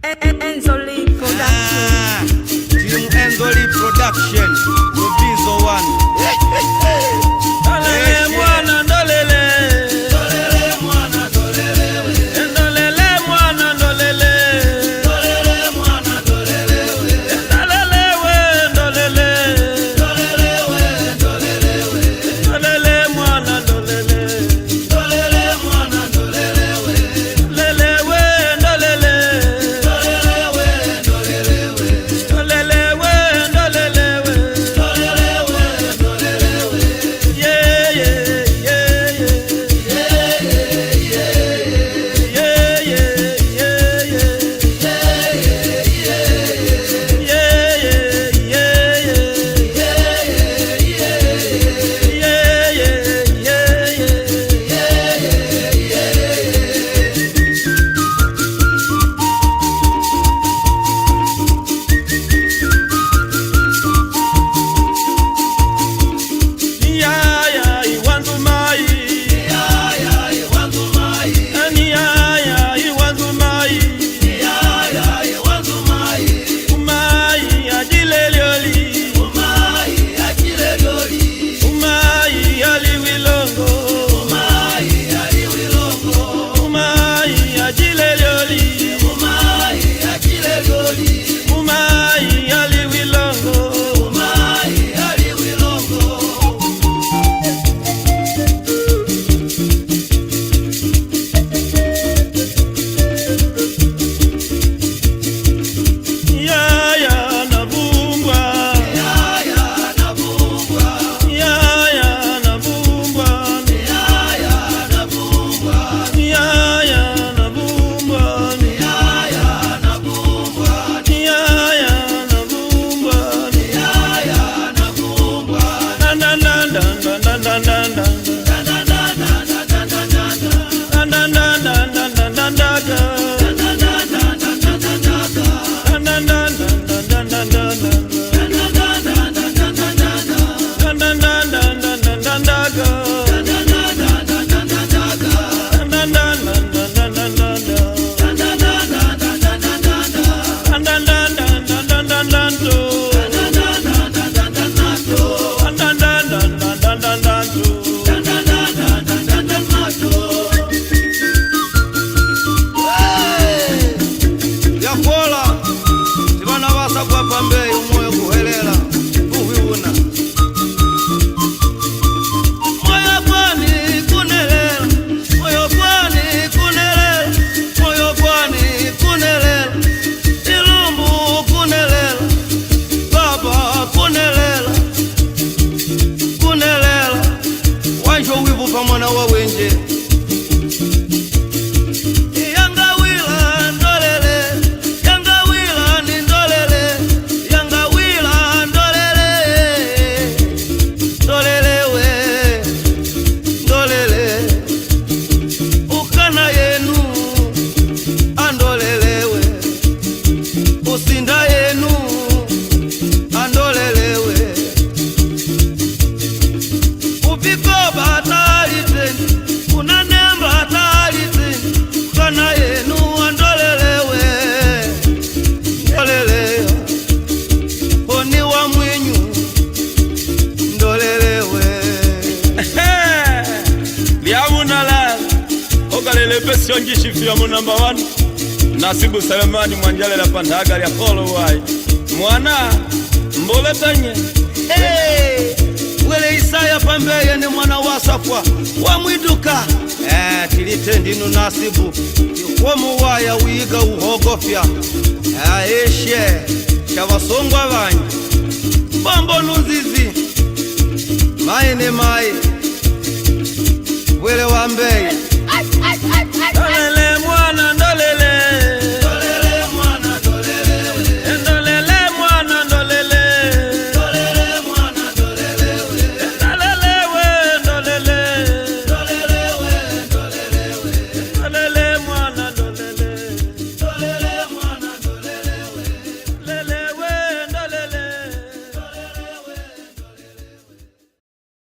Enzoli Production. Team Enzoli Production. Rubizo One. Dolele mwana dolele. Dolele mwana dolele. Dolele mwana dolele. Dolele mwana dolele. Dolele we dolele. Dolele we dolele we. Dolele mwana dolele. Dolele mwana dolele we. Dolele we dolele. Dolele we dolele we. Dolele we dolele we. Dolele we dolele we. Yeah yeah yeah yeah. Yeah yeah yeah yeah. Mwana wa wenje Yangawila ndolele, Yangawila ni ndolele, Yangawila ndolele, ndolele we, ndolele, ukana yenu, andolele we, usinda yenu, andolele we, upikoba unanemba talizi kana yenu andolelewe ndolele oni wa mwenyu ndolelewe Liamunala okalele pesi ongishifi ya number 1 Nasibu Selemani Mwanjale la pandaga ya kolo wai mwana mboletanye wele Isaya Pambeye ni mwana wa Safwa wa Mwiduka tilite ndinu Nasibu yukomu waya wiga uhogofya eshe chavasongwa vanyi Bombo Nuzizi maine mai wele wa Mbeya